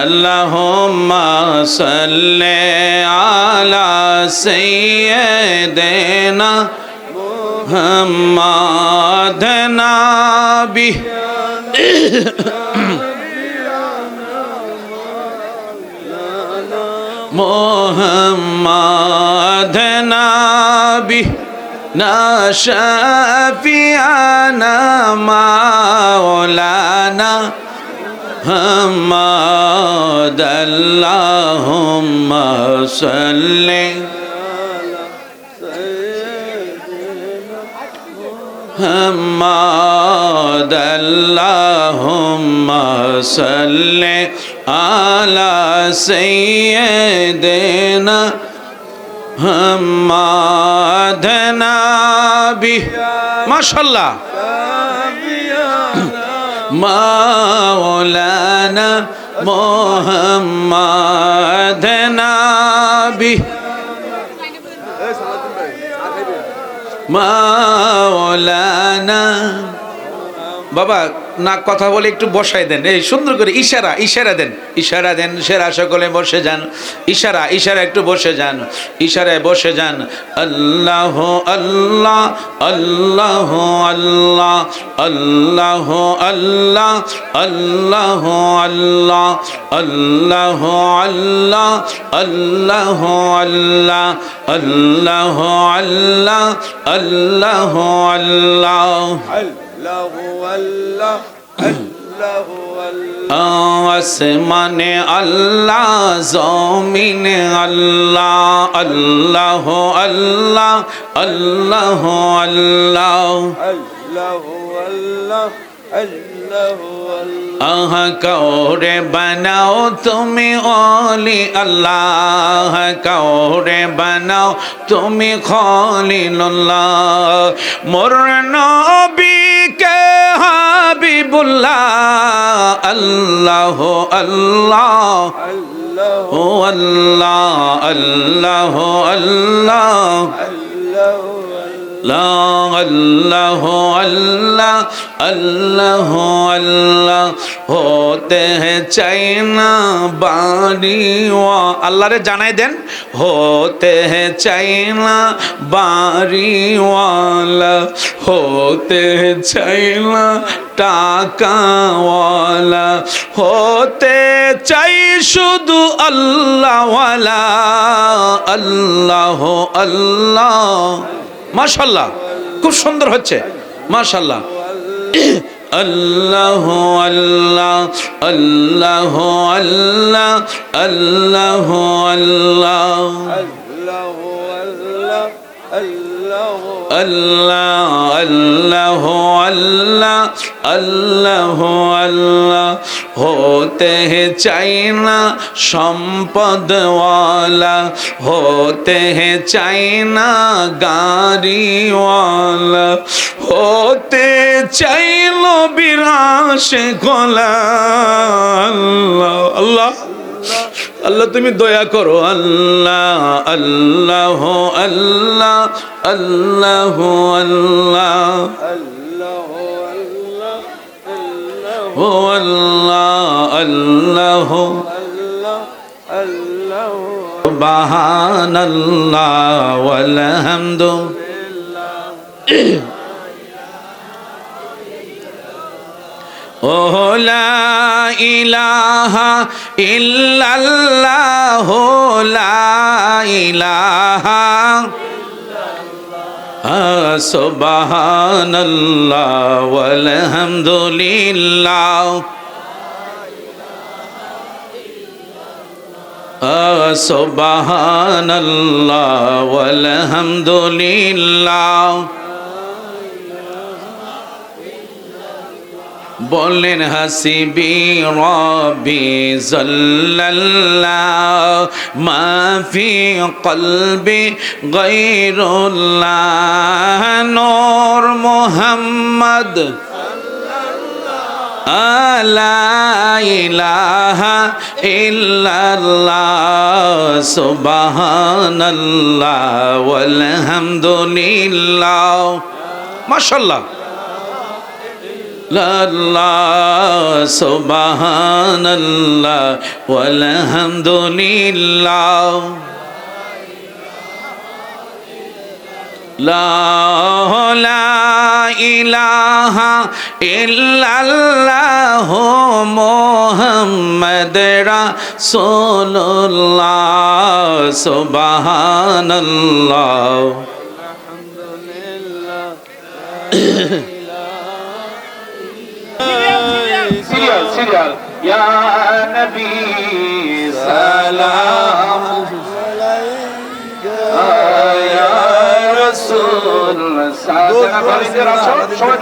अल्लाहुम्मा सल्ले अला सय्यिदिना मुहम्मद नबी मुहम्मद नबी ना शफीअना मौलाना मुहम्मद अल्लाहुम्मा सल्ली मुहम्मद अल्लाहुम्मा सल्ली अला सय्यिदिना मुहम्मद नबी माशाअल्लाह मौलाना मुहम्मद नबी मौलाना বাবা না কথা বলে একটু বসাই দেন, এই সুন্দর করে ইশারা দেন সেরা সকলে বসে যান, ইশারা একটু বসে যান, ইশারায় বসে যান। আল্লাহ আল্লাহ আল্লাহ আল্লাহ আল্লাহ আল্লাহ আল্লাহ আল্লাহ আল্লাহ আল্লাহ আল্লাহ আল্লাহ আল্লাহ আল্লাহ আল্লাহ আল্লাহ আসমানে আল্লাহ জমিনে আল্লাহ আল্লাহ আল্লাহ আল্লাহ আল্লাহ কাউরে বানাও তুমি ওলি আল্লাহ, কাউরে বানাও তুমি খলিলুল্লাহ, মোর নবীকে হাবিবুল্লাহ আল্লাহ আল্লাহ ও আল্লাহ আল্লাহ আল্লাহ আল্লাহ আল্লাহ আল্লাহ আল্লাহ होते हैं चाइना बाड़ी अल्लाह रे जानाई देन होते हैं चाइना बाड़ी वाला, होते हैं चाइना टाका वाला, होते चाই শুধু আল্লাহ ওয়ালা আল্লাহ আল্লাহ। মাশাআল্লাহ, খুব সুন্দর হচ্ছে মাশাআল্লাহ। আল্লাহ আল্লাহ আল্লাহ আল্লাহ আল্লাহ আল্লাহ আল্লাহ আল্লাহ আল্লাহ আল্লাহ আল্লাহ होते हैं चाइना সম্পদ वाला, होते हैं चाइना गाड़ी वाला, होते चाइलो बिराश गोला अल्लाह अल्लाह আল্লাহ তুমি দয়া করো আল্লাহ আল্লাহ আল্লাহ আল্লাহ আল্লাহ ও আল্লাহ আল্লাহ সুবহানাল্লাহ ওয়াল হামদুলিল্লাহ। ও লা ইলাহা ইল্লাল্লাহ লা ইলাহা সুবহানাল্লাহ ওয়াল হামদুলিল্লাহ সুবহানাল্লাহ ওয়াল হামদুলিল্লাহ। বলেন হাসিবি রব্বি জাল্লাল্লাহ মা ফি কলবি গায়রুল্লাহ, নূর মুহাম্মদ লা ইলাহা ইল্লাল্লাহ সুবহানাল্লাহ ওয়াল হামদুলিল্লাহ। মাশাআল্লাহ আল্লাহ সুবহানাল্লাহ ওয়ালহামদুলিল্লাহ লা ইলাহা ইল্লাল্লাহ মুহাম্মদ রাসূলুল্লাহ সুবহানাল্লাহ সিরিয়াল ইয়া নবী সালাম ইয়া রাসূল সবাই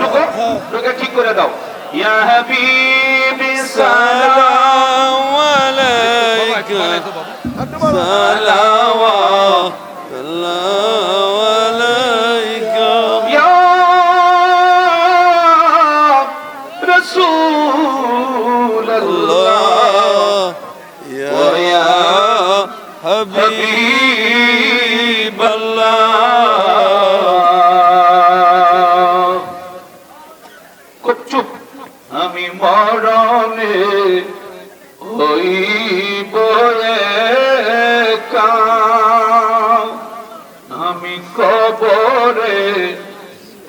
ঢুকে ঠিক করে দাও ইয়া হাবিবি সালাম আলাইকা সালাওয়াত আলাইকা ইয়া রাসূল আল্লাহ ইয়া হাবিব আল্লাহ চুপ আমি মরণে হইব একা আমি কবরে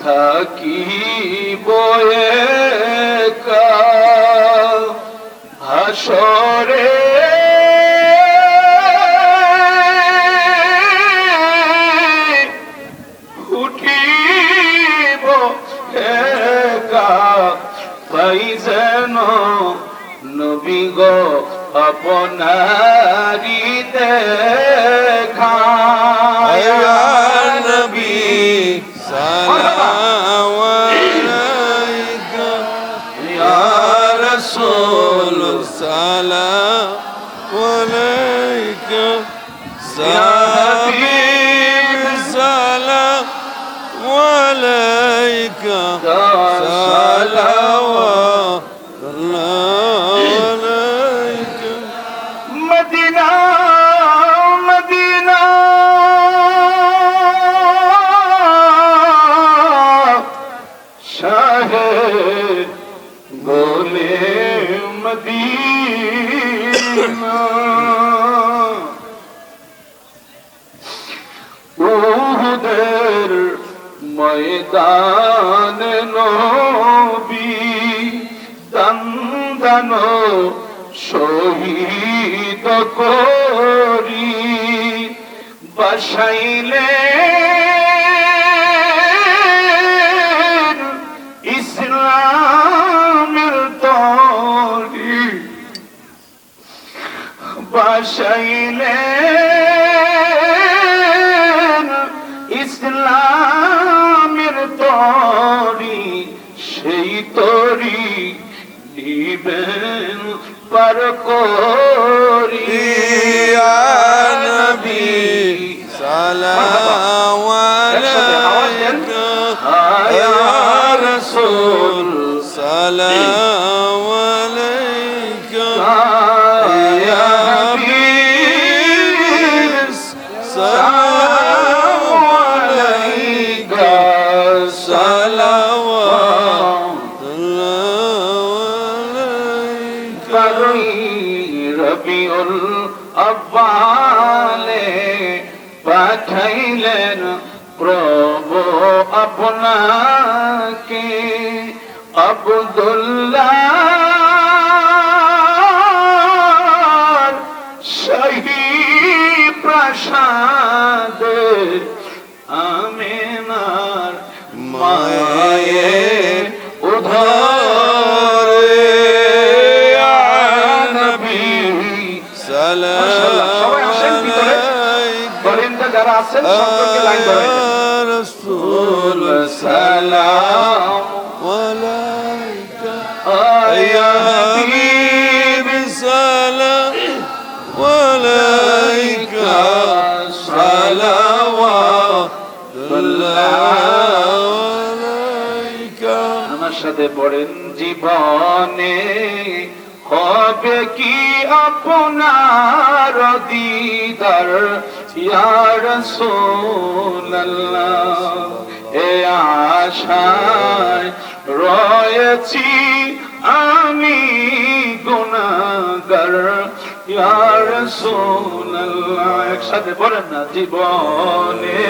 থাকিব একা হাসরে উঠিব একা পাই যেন নবী গো আপনারি দেখা ইয়া নবী সালাম আলাইকা ইয়া রাসূল সালাম আলাইকা ইয়া হাবিব সালাম আলাইকা সালাওয়াত আলাইকা মদিনা মদিনা শাহে গোলে মদিনা উহুদের ময়দান নবী দন্দন শহীদ করি বসাইলে ইসলামের তরি বসাইলে ইসলামের তরি সেই তরি নিবেন পার করি ইয়া নবী সালাম আলাইকা ইয়া রাসূল সালাম আলাইকা ইয়া হাবিব সালাম আলাইকা সালাওয়াত আলাইকা রবিউল আউয়ালে পাঠাইলেন প্রভু আপনাকে আব্দুল্লাহ শাহী প্রাসাদে আমিনার মায়ের উধারে ইয়া নবী সালাম আলাইকা যারা আছেন সকলকে লাইন ধরে রাসূল সালাম আলাইকা ইয়া হাবিব সালাম আলাইকা সালাওয়াত আলাইকা আমার সাথে পড়েন জীবনে হবে কি আপনার দিদার ইয়া রাসূলুল্লাহ এ আশায় রয়েছি আমি গুনাহগার ইয়া রাসূলুল্লাহ। একসাথে বলেন না, জীবনে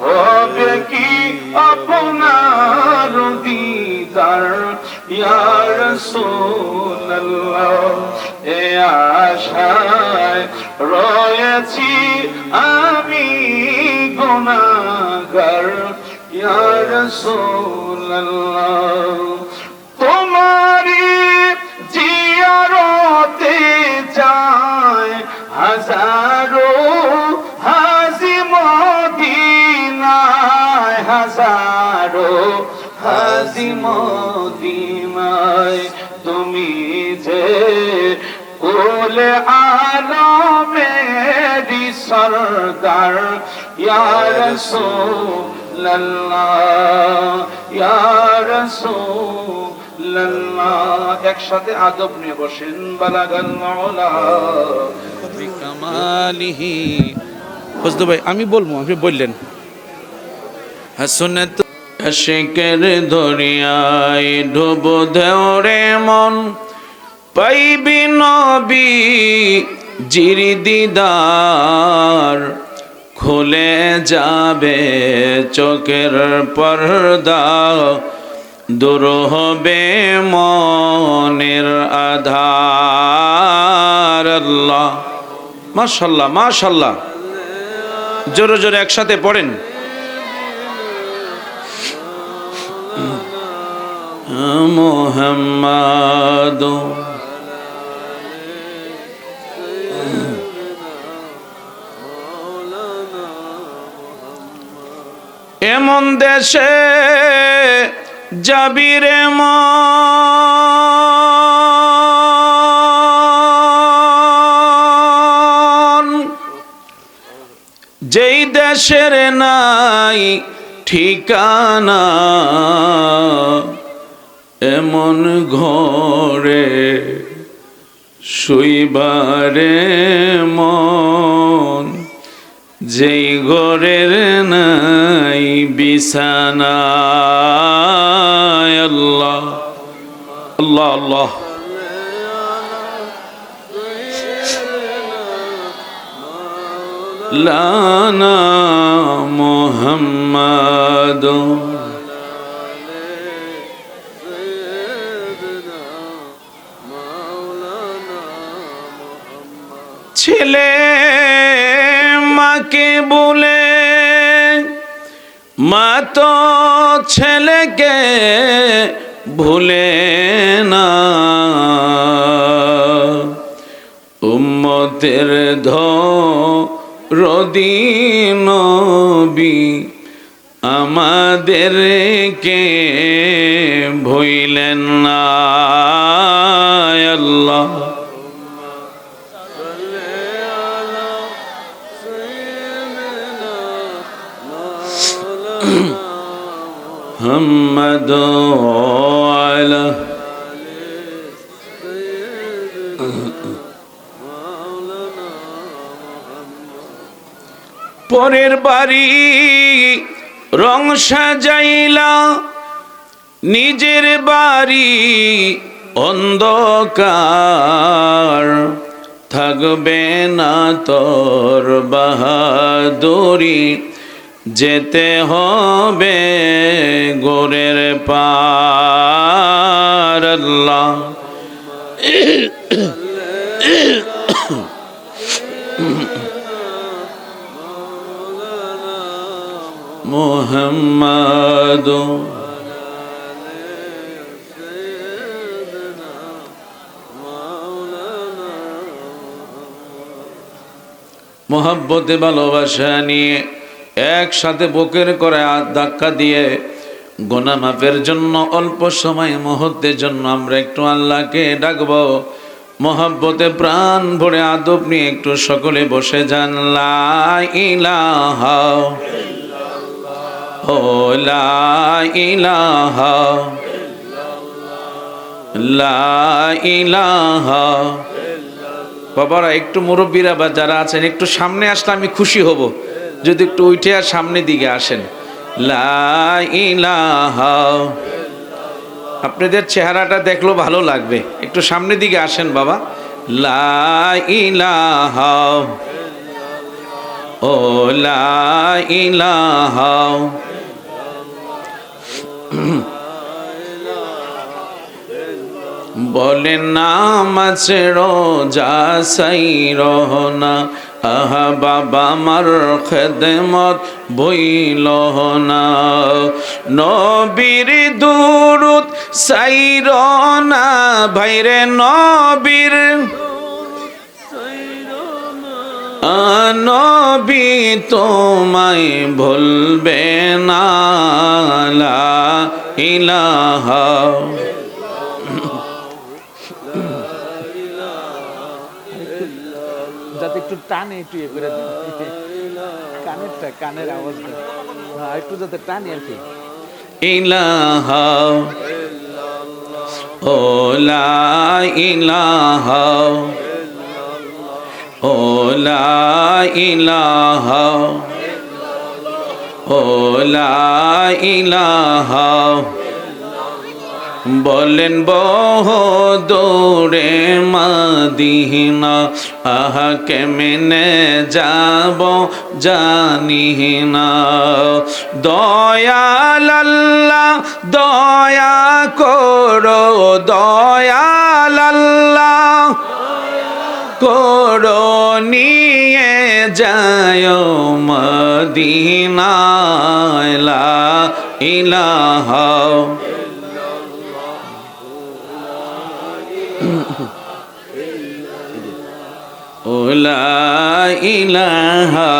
হবে কি আপনার দিদার ইয়া রাসূলুল্লাহ। এ আশায় রয়েছি আমি গুনাহগার ইয়া রাসূলুল্লাহ। তোমারি জিয়ারতে যায় হাজারো হাজি মদিনায়, হাজারো হাজি মদিনায়। তুমি যে কুলে আলমেরি সরদার ইয়া রাসূলুল্লাহ, ইয়া রাসূলুল্লাহ। একসাথে আদব নিয়ে বসেন। বালাগাল মাওলা বিকামালিহি। ফজলু ভাই আমি বলবো, আপনি বললেন। হাসনাত আশিকের দরিয়ায় ডুব দেও রে মন, পাইবি নবী জির দিদার। খুলে যাবে চোখের পর্দা, দূর হবে মনের আধার। আল্লাহ, মাশাআল্লাহ মাশাআল্লাহ। জোরে জোরে একসাথে পড়েন। মুহাম্মাদ এমন দেশে যাবি রে মন, যেই দেশের নাই ঠিকানা। এমন ঘরে শুইবারে মন, যেই ঘরের নাই বিছানা। আল্লাহ আল্লাহ আল্লাহ। লানা মুহাম্মাদ ছেলে মাকে বলে, মা তো ছেলেকে ভুলে না। উম্মতের ধরদি নবী আমাদেরকে ভুলেন না। আল্লাহ মুহাম্মদ আলা পরের বাড়ি রং সাজাইলা, নিজের বাড়ি অন্ধকার। থাকবে না তোর বাহাদুরি, যেতে হবে গোরের পার। আল্লাহ মুহাম্মাদ মোহাব্বতে ভালোবাসা নিয়ে একসাথে বুকের করে ধাক্কা দিয়ে গুনাহ মাফের জন্য অল্প সময় মুহূর্তের জন্য আমরা একটু আল্লাহকে ডাকবো। মোহাব্বতে প্রাণ ভরে আদব নিয়ে একটু সকলে বসে যান। লা ইলাহা ও লা ইলাহা লা ইলাহা। বাবারা একটু মুরব্বীরা বা যারা আছেন একটু সামনে আসলে আমি খুশি হব, যদি একটু উঠে আর সামনের দিকে আসেন। লা ইলাহা আপনাদের চেহারাটা দেখলো ভালো লাগবে, একটু সামনের দিকে আসেন বাবা। লা ইলাহা, ও লা ইলাহা, বলে নামাজ রোজা সাই রহনা, আহা বাবা মার খেদমত বইল না, নবীর দুরুদ সাই রহনা ভাইরে নবীর, নবী তোমায় ভুলবে না, লা ইলাহা। যাতে একটু টানে একটু ইয়ে করে দেন, কানেরটা কানের আওয়াজটা একটু যাতে টানে আর কি। ইলাহা, ও লা ইলাহা, ও লা ইলাহা, ও লা ইলাহা, বলেন বহু দূরে মদিনা, আহা কেমনে যাব জানি না, দয়াল আল্লাহ দয়া করো, দয়াল আল্লাহ করো, নিয়ে যায় মদিনায়, লা ইলাহা। ও লা ইলাহা,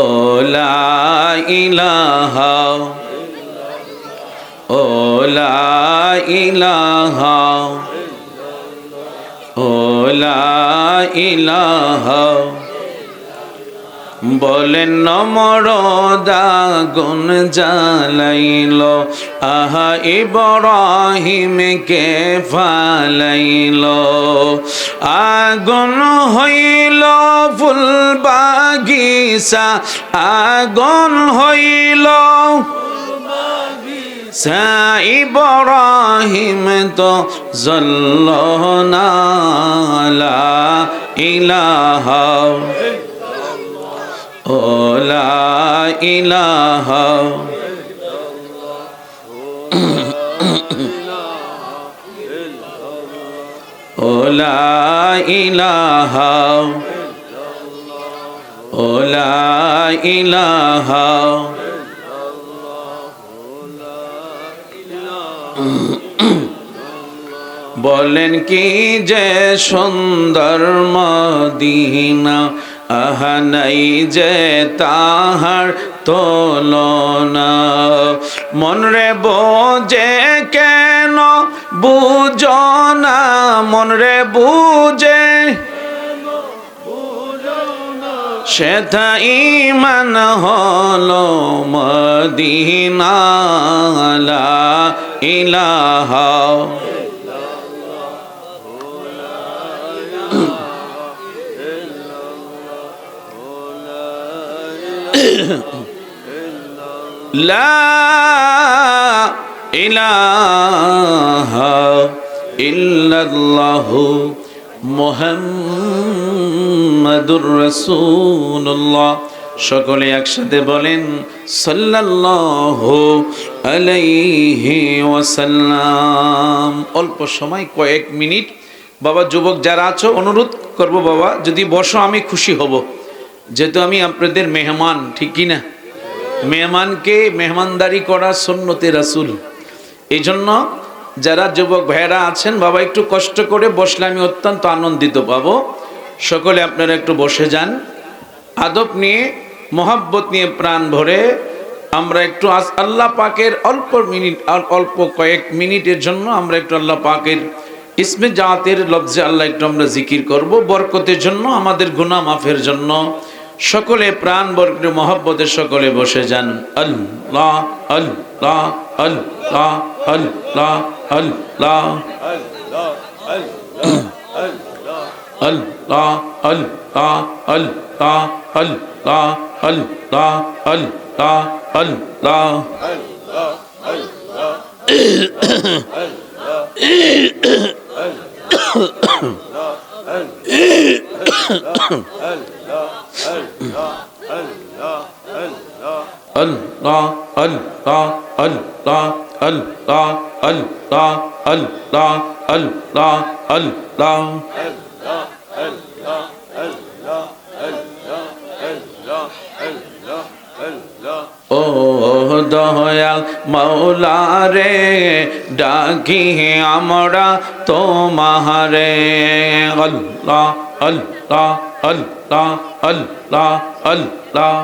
ও লা ইলাহা, ও লা ইলাহা, ও লা ইলাহা, বলেন নমরদ আগুন জ্বালাইল, আহা ইব্রাহিমকে ফালাইল, আগুন হইল ফুল বাগিচা, আগুন হইল ইব্রাহিম তো জ্বলল না, লা ইলাহা, ও লা ইলাহা, ও লা ইলাহা, ও লা ইলাহা, বলেন কি যে সুন্দর মদিনা, আহা নাই যে তাহার তুলনা, মন রে বোঝে কেন বুঝো না, মন রে বুঝে সেথা ঈমান হলো মদিনা, লা ইলাহা, লা ইলাহা ইল্লাল্লাহু মুহাম্মাদুর রাসূলুল্লাহ। সকলে একসাথে বলেন সাল্লাল্লাহু আলাইহি ওয়াসাল্লাম। অল্প সময় কয়েক মিনিট বাবা, যুবক যারা আছো অনুরোধ করব বাবা যদি বসো আমি খুশি হব, যেহেতু আমি আপনাদের মেহমান, ঠিক কি না? মেহমানকে মেহমানদারি করা সুন্নতে রাসূল। এই জন্য যারা যুবক ভাইয়েরা আছেন বাবা একটু কষ্ট করে বসলে আমি অত্যন্ত আনন্দিত পাবো। সকলে আপনারা একটু বসে যান, আদব নিয়ে মহব্বত নিয়ে প্রাণ ভরে আমরা একটু আল্লাহ পাকের অল্প কয়েক মিনিটের জন্য আমরা একটু আল্লাহ পাকের ইসমে জাতের লফজে আল্লাহ একটু আমরা জিকির করব, বরকতের জন্য, আমাদের গুনাহ মাফের জন্য। সকলে প্রাণ বরকতে মহব্বতে সকলে বসে যান। আল্লাহ আল্লাহ আল্লাহ আল্লাহ আল্লাহ আল্লাহ আল্লাহ আল্লাহ আল্লাহ আল্লাহ আল্লাহ আল্লাহ আল্লাহ আল্লাহ আল্লাহ আল্লাহ আল্লাহ আল্লাহ আল্লাহ আল্লাহ ও দয়াল মাওলা রে ডাকি আমরা তোমারে আল্লাহ আল্লাহ আল্লাহ আল্লাহ আল্লাহ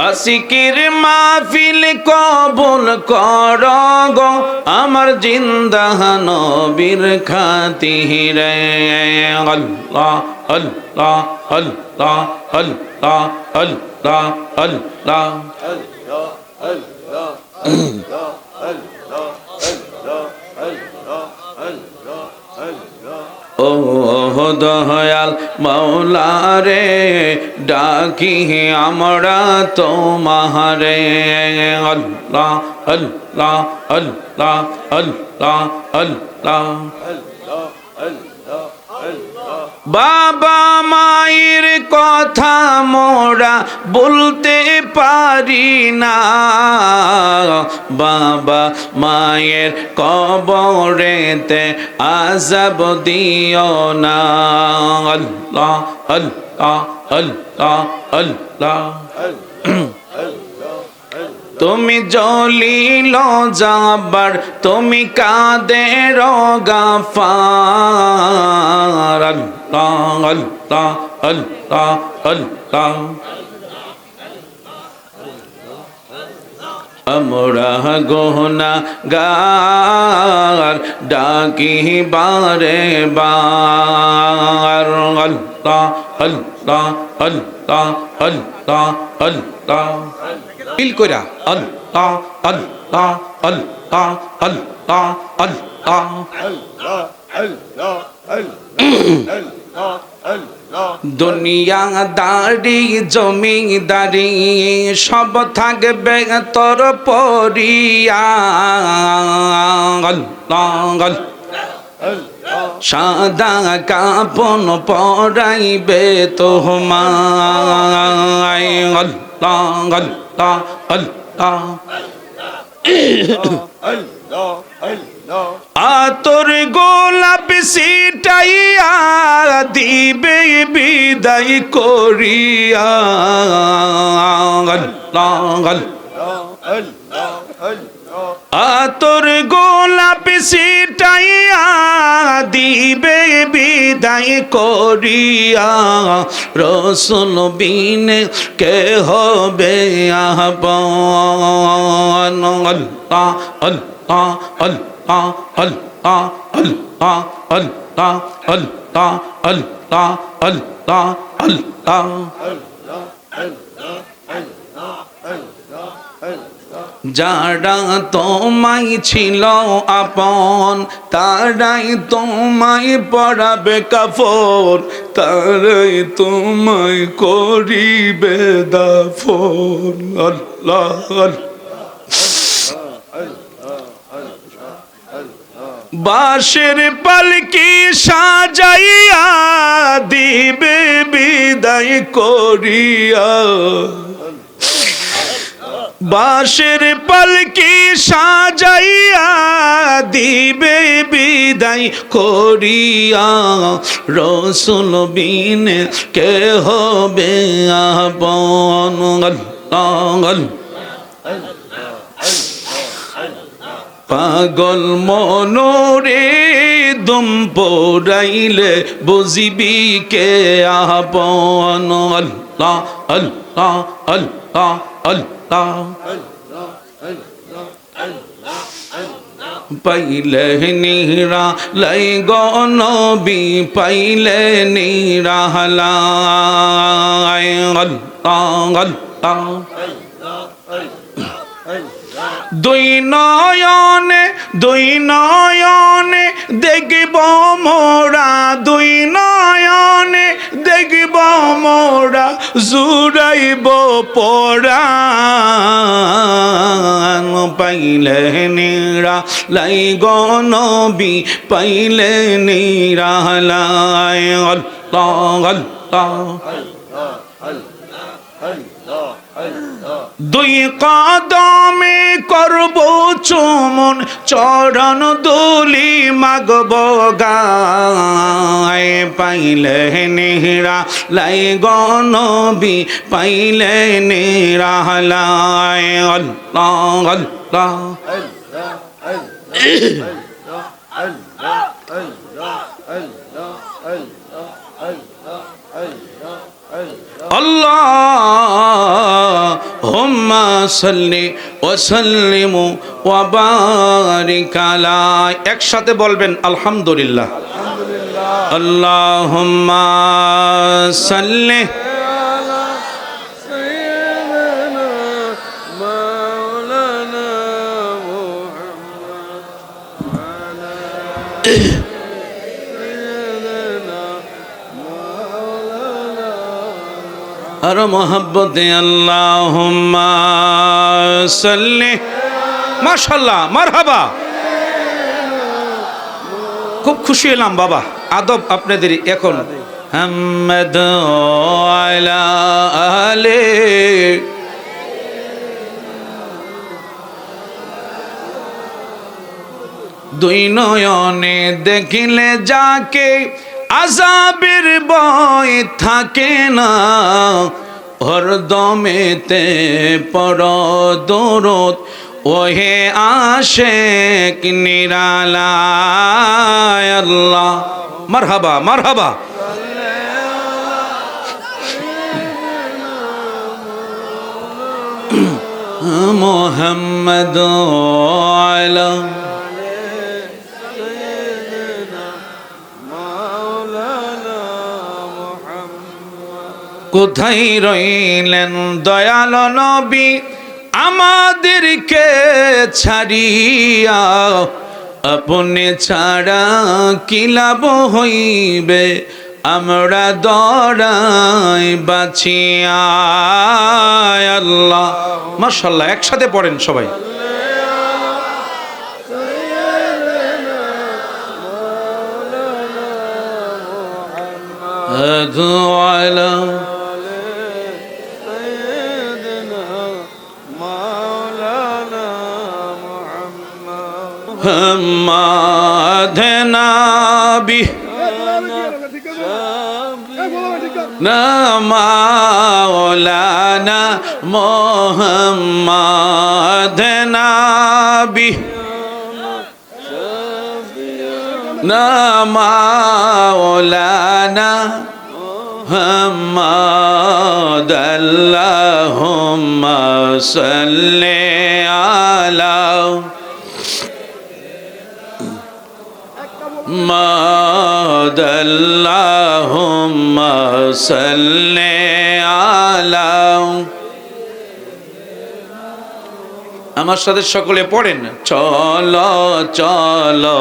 আশিকির মাহফিল কবুল কর গো আমার জিন্দা নবীর খাতিরে আল্লাহ আল্লাহ আল্লাহ আল্লাহ আল্লাহ আল্লাহ ও দয়াল মাওলা রে ডাকি আমরা তোমারে আল্লাহ আল্লাহ আল্লাহ আল্লাহ আল্লাহ বাবা মায়ের কথা মোরা বলতে পারি না বাবা মায়ের কবরেতে আযাব দিও না আল্লাহ আল্লাহ আল্লাহ আল্লাহ তুমি জলিল জাবার তুমি কাদের গাফার আল্লাহ আল্লাহ আল্লাহ আল্লাহ আমরা গুনাহগার ডাকি বারে বার আল্লাহ আল্লাহ আল্লাহ আল্লাহ আল্লাহ ফিল কইরা আল্লাহ আল্লাহ আল্লাহ আল্লাহ আল্লাহ দুনিয়াদারি জমিদারি সব থাকবে তোর পরিয়া আল্লাহ সাদা কাপন পরাইবে তোমায় আল্লাহ আল্লাহ আল্লাহ আতর গোলাপ সিটাইয়া দিবে বিদায় করিয়া আল্লাহ আতর গোলাপ সিটাইয়া দিবে বিদায় করিয়া রসুল বিনে কে হবে আপন আল্লাহ আল্লাহ আল্লাহ আল্লাহ আল্লাহ আল্লাহ আল্লাহ আল্লাহ আল্লাহ আল্লাহ যারা তোমায় ছিল আপন তারাই তোমায় পরাবে কাফন তারাই তোমায় করিবে দাফন আল্লাহ বাঁশের পালকি সাজাইয়া দিবে বিদায় করিয়া বাঁশের পালকি সাজাইয়া দিবে বিদায় করিয়া রসুল বিনে কে হবে আপন আল্লাহ পাগল মনোরে দুম পড়াইলে বুঝিবি কে আপন আল্লাহ আল্লাহ আল্লাহ আল্লাহ পাইলে নিরা লাই গনবি পাইলে নিরা লাই আল্লাহ আল্লাহ দুই নয়নে দেখব মোরা দুই নয়নে দেখব মোরা জুড়াইব পরাণ পাইলে নিরালাই গো নবী পাইলে নিরালাই আল্লাহ আল্লাহ দুই কদমে করব চুমন চরণ দুলি মাগব গায় পাইলে নিরা লাই গনবি পাইলে নিরা লাই আল্লাহ আল্লাহ আল্লাহুম্মা সাল্লি ওয়া সাল্লিম ওয়া বারিক আলা একসাথে বলবেন আলহামদুলিল্লাহ আল্লাহুম্মা সাল্লি আলা সাইয়্যিদিনা মাওলানা মুহাম্মদ আলা আর মোহাব্বতে আল্লাহুম্মা সাল্লি মাশাআল্লাহ মারহাবা খুব খুশি হলাম বাবা আদব আপনাদের এখন মুহাম্মদ আলা আলে দুই নয়নে দেখিলে যাকে আযাবের ভয় থাকে না হরদমেতে পড় দরুদ ওহে আশিক নিরালায় আল্লাহ মারহাবা মারহাবা মুহাম্মদ আলা কোথায় রইলেন দয়াল নবী আমাদেরকে ছাড়িয়া আপনি ছাড়া কি লাভ হইবে আমরা দরাই বাঁচিয়া আল্লাহ মাশাআল্লাহ একসাথে পড়েন সবাই আলা محمد نبی مولانا محمد نبی مولانا محمد اللهم صل على محمد اللهم صل على আমার সাথে সকলে পড়েন চলো চলো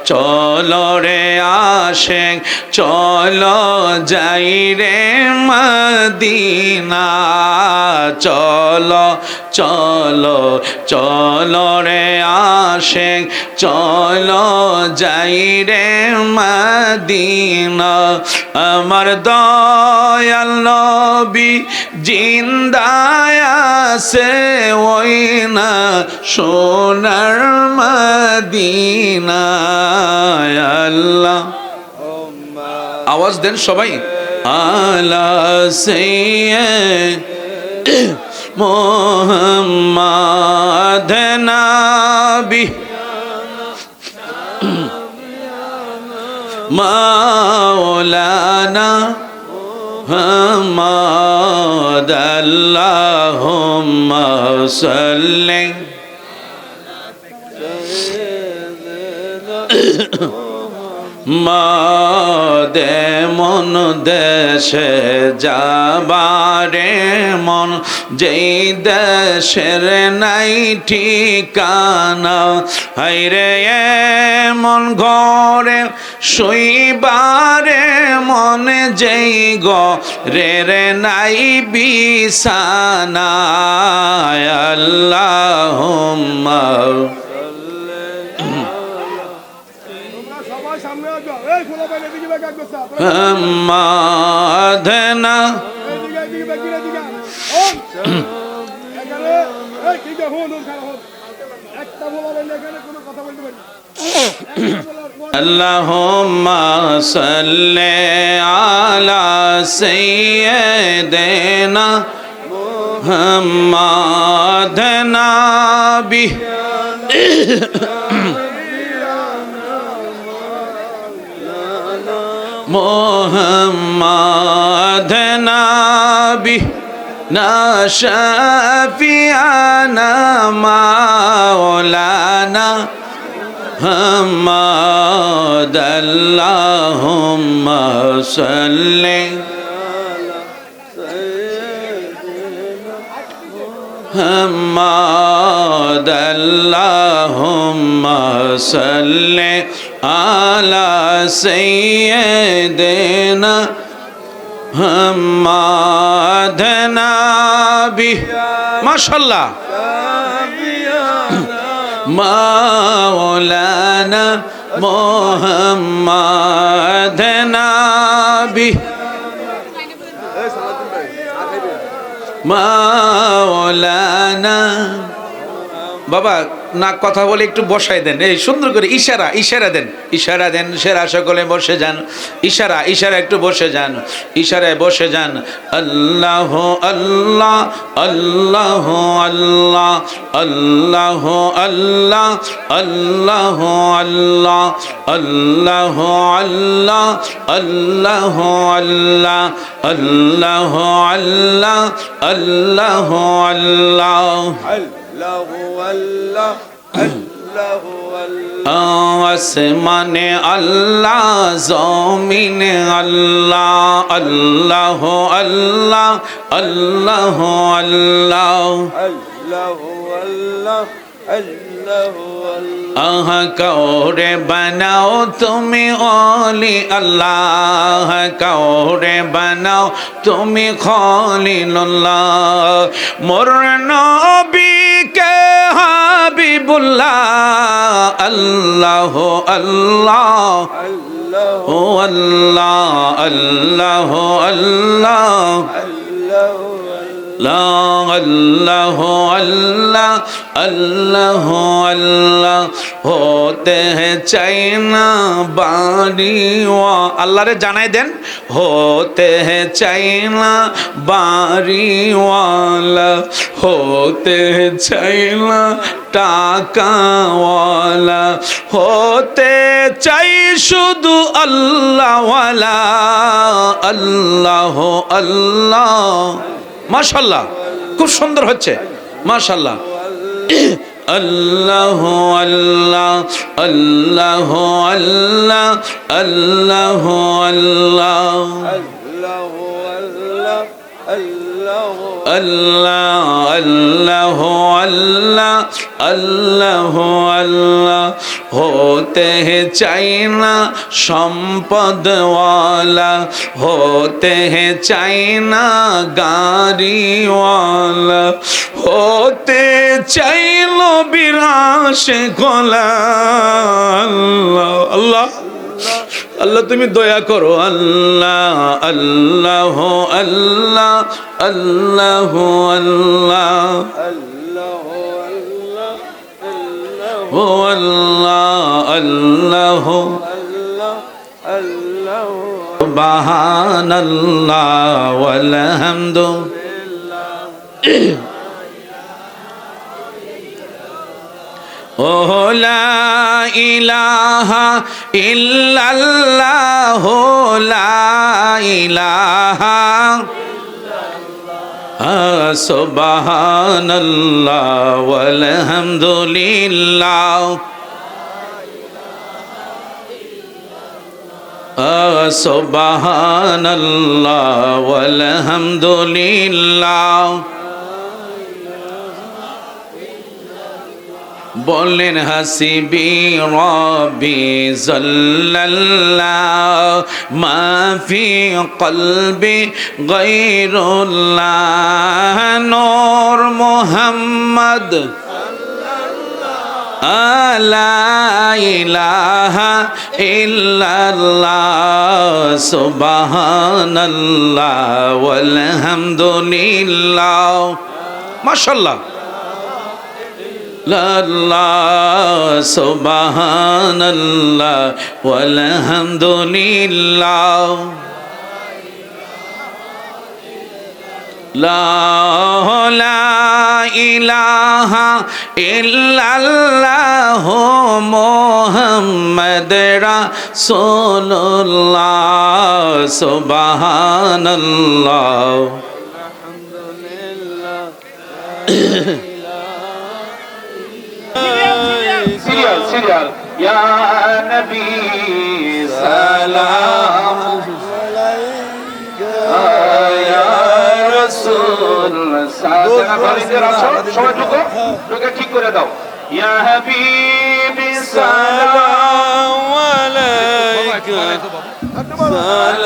চলো রে আশিক চলো যাই রে মদিনা চলো চলো চলো রে আশিক চলো যাই রে মদিনা আমার দয়াল নবী জিন্দায় আছে ওই না সোনার মদিনা আল্লাহ আওয়াজ দেন সবাই আলা সাইয়্যিদ মুহাম্মদ নবী মাওলানা محمد اللهم صل মাদে মন দেশে যাবারে মন যেই দেশের নাই ঠিকানা হাইরে মন ঘরে শৈবারে মনে যেই রে নাই বিছানা আল্লাহুম্মা মাধনা আল্লাহুম্মা সাল্লি আলা সাইয়্যিদিনা মুহাম্মাদ নাবি মুহাম্মাদ নাবি না শাফিয়ানা মাওলানা মুহাম্মাদ আল্লাহুম্মা সাল্লি মুহাম্মাদ আল্লাহুম্মা সাল্লি আলা সাইয়্যিদিনা মুহাম্মাদ নাবি মাশাআল্লাহ মাওলানা মুহাম্মাদ নাবি মাওলানা বাবা না কথা বলে একটু বসাই দেন এই সুন্দর করে ইশারা দেন সেরা সকলে বসে যান ইশারা একটু বসে যান ইশারায় বসে যান আল্লাহ আল্লাহ আল্লাহ আল্লাহ আল্লাহ আল্লাহ আল্লাহ আল্লাহ আল্লাহ আল্লাহ আল্লাহ আল্লাহ আল্লাহ আল্লাহ আল্লাহ আল্লাহ আসমানে আল্লাহ জমিনে আল্লাহ আল্লাহ আল্লাহ আল্লাহ আল্লাহ আহা কাউরে বানাও তুমি ওলি আল্লাহ কাউরে বানাও তুমি খলিলুল্লাহ মোর নবীকে হাবিবুল্লাহ আল্লাহ আল্লাহ ও আল্লাহ আল্লাহ আল্লাহ আল্লাহ আল্লাহ আল্লাহ আল্লাহ होते हैं चाइना बारीवा अल्लाह रे जानाई देन होते हैं चाइना बारीवाला होते हैं चाइना टाकावाला होते चाই শুধু আল্লাহ ওয়ালা আল্লাহ আল্লাহ মাশাআল্লাহ খুব সুন্দর হচ্ছে মাশাআল্লাহ আল্লাহ আল্লাহ আল্লাহ আল্লাহ আল্লাহ আল্লাহ আল্লাহ আল্লাহ আল্লাহ আল্লাহ আল্লাহ होते हैं चाइना সম্পদওয়ালা होते हैं चाइना গাড়িওয়ালা होते চাইলো বিরাশে গোলা আল্লাহ আল্লাহ আল্লাহ তুমি দয়া করো আল্লাহ আল্লাহ আল্লাহ আল্লাহ আল্লাহ ও আল্লাহ আল্লাহ সুবহানাল্লাহ ওয়াল হামদু ও লা ইলাহা ইল্লাল্লাহ লা ইলাহা সুবহানাল্লাহ ওয়াল হামদুলিল্লাহ সুবহানাল্লাহ ওয়াল হামদুলিল্লাহ বলেন হাসিবি রব্বি জাল্লাল্লাহ মা ফি কলবি গায়রুল্লাহ নূর মুহাম্মদ লা ইলাহা ইল্লাল্লাহ সুবহানাল্লাহ ওয়াল হামদুলিল্লাহ মাশাআল্লাহ লা সুবহানাল্লাহ ওয়াল হামদুলিল্লাহ লা ইলাহা ইল্লাল্লাহ মুহাম্মদ রাসূলুল্লাহ সুবহানাল্লাহ সিরিয়াল ইয়া নবী সালাম ইয়া রাসূল সবাই ঢুকে ঠিক করে দাও ইয়া হাবিবি সালাম আলাইকা সালাওয়াতুল্লাহ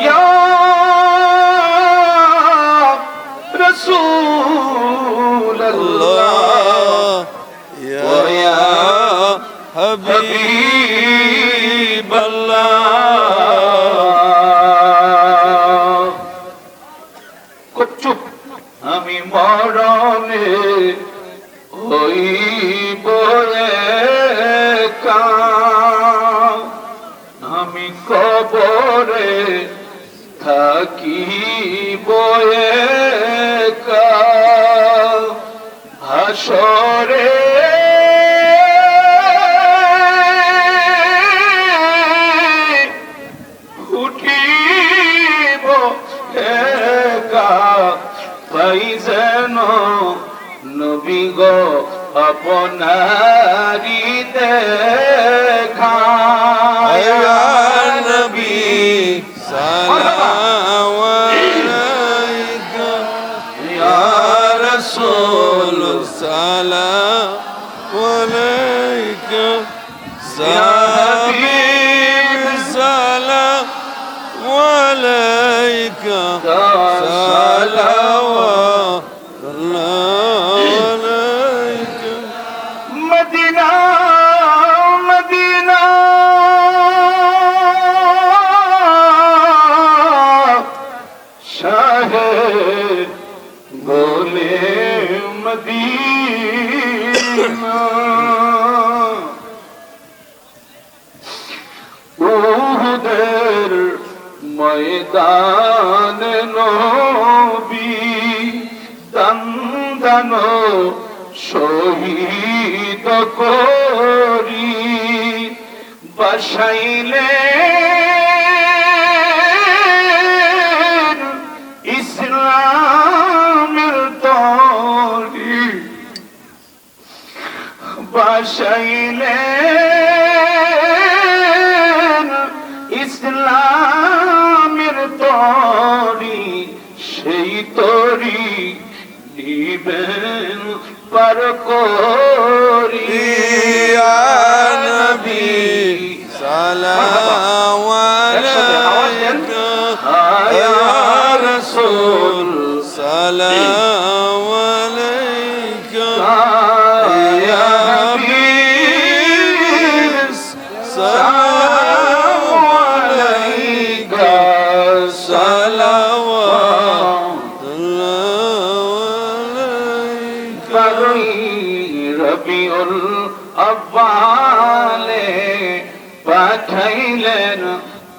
ইয়া রাসূলুল্লাহ ইয়া হাবিবাল্লাহ আমি মরণে হইব একা আমি কবরে থাকিব একা হাসরে উঠিব একা পাই যেন নবী গো আপনারি দেখা ইয়া নবী সালাম আলাইকা ইয়া রাসূল সালাম আলাইকা সাহাবীব সালাম আলাইকা মদিনা মদিনা শাহে গোলে মদিনা উহুদের ময়দান নবী দন্দন শহীদ করি বসাইলে ইসলামের তরি বসাইলে ইসলামের তরি সেই তরি নিবেন পার করি ইয়া নবী সালাম আলাইকা ইয়া রাসূল সালাম আলাইকা ইয়া হাবিব সালাম আলাইকা রবিউল আব্বালে পাঠাইলেন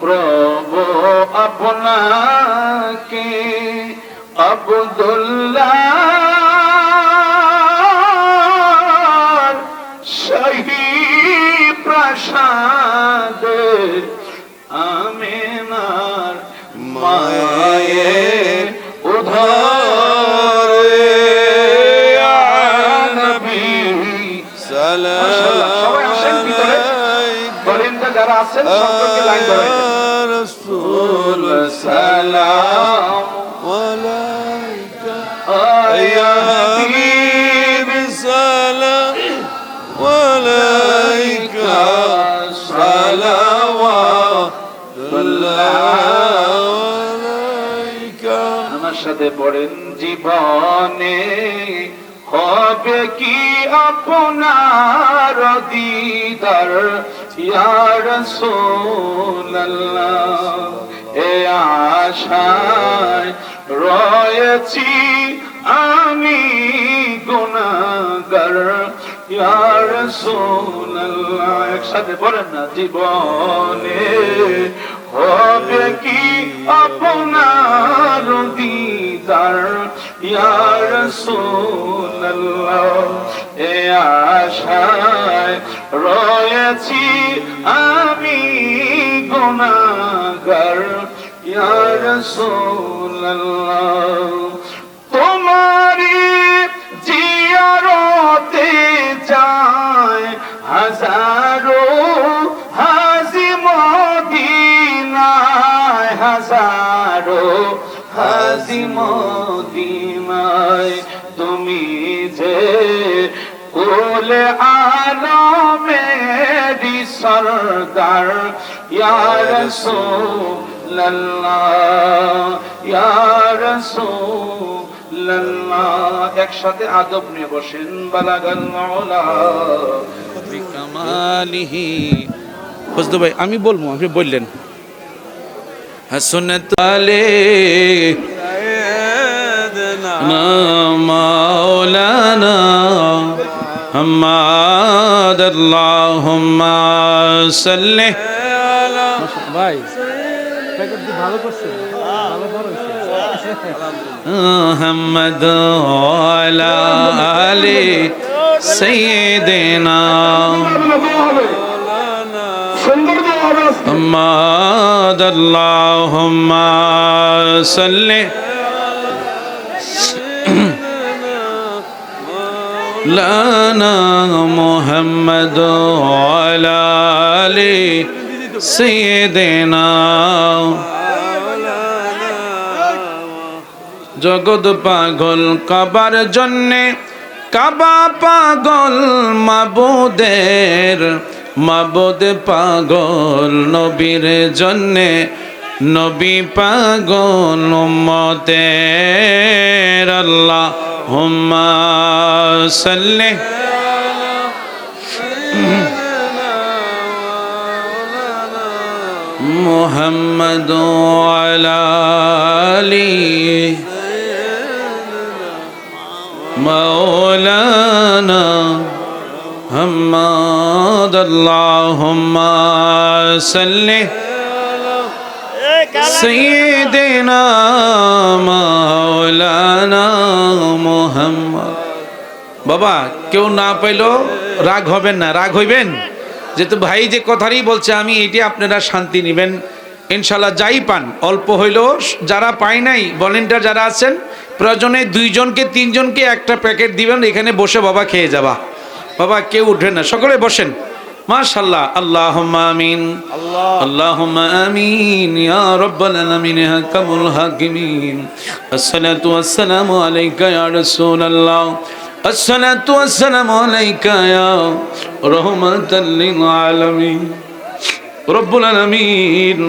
প্রভু আপনাকে আব্দুল্লাহ শাহী প্রাসাদে আমিনার মায়ের উধারে যারা আছেন সকলকে লাইন ধরে রাসূল সালাম আলাইকা একসাথে পড়েন জীবনে হবে কি আপনার দিদার ইয়া রাসূলুল্লাহ এ আশায় রয়েছি আমি গুনাহগার ইয়া রাসূলুল্লাহ একসাথে বলেন না জীবনে হবে কি আপনার দিদার ইয়া রাসূলুল্লাহ এ আশায় রয়েছি আমি গুনাহগার ইয়া রাসূলুল্লাহ তোমারি জিয়ারতে যায় হাজারো হাজি মদিনায় হাজারো হাজি মদিনায় তুমি যে কুলে আলমেরি সরদার ইয়া রাসূলুল্লাহ ইয়া রাসূলুল্লাহ একসাথে আদব নিয়ে বসেন বালাগাল মাওলা বিকামালিহি ফজলু ভাই আমি বলবো আপনি বললেন হাসনাত আলে মাওলানা হামাদ আল্লাহুম্মা সাল্লি ভাই প্যাকেট কি ভালো করছে ভালো বড় হইছে মুহাম্মদ আলা আলি সাইয়্যিদিনা محمد اللهم صل لنا محمد وعلى آل سيدنا জগৎ পাগল কাবার জন্যে কাবা পাগল মাবুদের মাবুদ পাগল নবীর জন্যে নবী পাগল উম্মতের আল্লাহুম্মা সাল্লি মুহাম্মদ আলা আলি মাওলানা محمد اللهم صل سيدنا مولانا محمد বাবা কেউ না পাইলো রাগ হবেন না রাগ হইবেন যেহেতু ভাই যে কথারই বলছে আমি এটি আপনারা শান্তি নেবেন ইনশাল্লাহ যাই পান অল্প হইলেও যারা পায় নাই ভলেন্টিয়ার যারা আছেন প্রয়োজনে 2 জনকে 3 জনকে একটা প্যাকেট দিবেন এখানে বসে বাবা খেয়ে যাবা বাবা কেউ উঠেন না সকলে বসেন মাশাআল্লাহ আল্লাহুম্মা আমিন আল্লাহুম্মা আমিন ইয়া রাব্বাল আলামিন ইয়া হাকামুল হাকিমিন আসসালাতু ওয়াসসালামু আলাইকা ইয়া রাসূলুল্লাহ আসসালাতু ওয়াসসালামু আলাইকা ইয়া রাহমাতাল লিল আলামিন রব্বুল আলামিন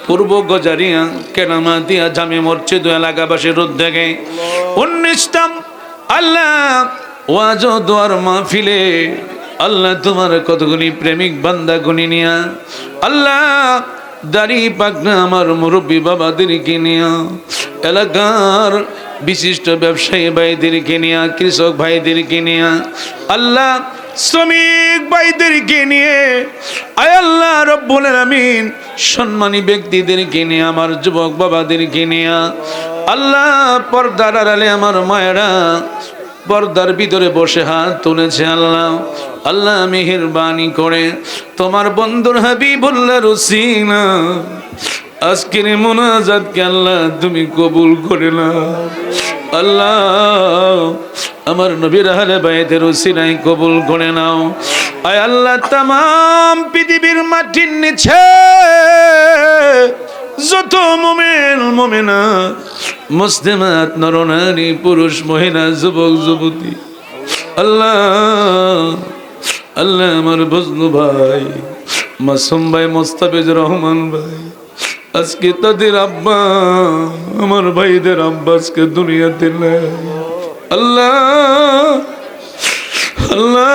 পূর্ব গজারিয়া কেরামাতিয়া জামে মসজিদ এলাকাবাসীর উদ্যোগে 19তম আল্লাহ ওয়াজ দোয়ার মাহফিলে আল্লাহ তোমার কতগুলি প্রেমিক বান্দা গুনি নিয়া আল্লাহ দাড়ি পাকনা আমার মুরব্বী বাবাদেরকে নিয়া এলাকার বিশিষ্ট ব্যবসায়ী ভাইদেরকে নিয়া কৃষক ভাইদেরকে নিয়া আল্লাহ শ্রমিক ভাইদেরকে নিয়ে আয় আল্লাহ রব্বুল আলামিন সম্মানী ব্যক্তিদেরকে নিয়ে আমার যুবক বাবাদেরকে নিয়া আল্লাহ পর্দার আড়ালে আমার মায়েরা পর্দার ভিতরে বসে হাত তুলেছে আল্লাহ আল্লাহ মেহেরবানি করে তোমার বন্ধুর হাবিবুল্লাহর উসিলা আজকের মুনাজাতকে আল্লাহ তুমি কবুল করে নাও আল্লাহ আমার নবীর আহলে বাইতের উসিলায় কবুল করে নাও আয় আল্লাহ तमाम পৃথিবীর মাটির নিচে যত মুমিন মুমিনাত মুসলিমাত নরনারী পুরুষ মহিলা যুবক যুবতী আল্লাহ আল্লাহ আমার বজলু ভাই মাসুম ভাই মোস্তাফিজুর রহমান ভাই আজকে তাদের আব্বা, আমার ভাইদের আব্বা আজকে দুনিয়াতে নেই। আল্লাহ আল্লাহ,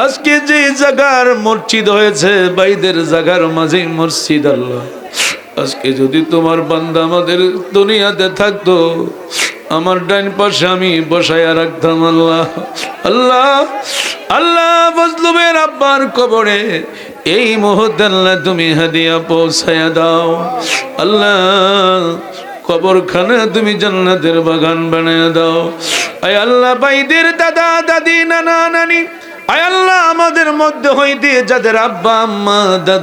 আজকে যে জায়গার মসজিদ হয়েছে, ভাইদের জায়গার মাঝে মসজিদ, আল্লাহ আজকে যদি তোমার বান্দা আমাদের দুনিয়াতে থাকতো, আমার ডাইন পাশে আমি বসায়া রাখতাম। আল্লাহ আল্লাহ আল্লাহ, মজলুমের আব্বার কবরে এই মুহূর্তে আল্লাহ তুমি হাদিয়া পৌঁছায়া দাও। আল্লাহ কবরখানা তুমি জান্নাতের বাগান বানায় দাও। আয় আল্লাহ, ভাইদের দাদা দাদি নানা নানি, আয় আল্লাহ আমাদের মধ্যে হইতে যাদের আব্বা আম্মা দাদা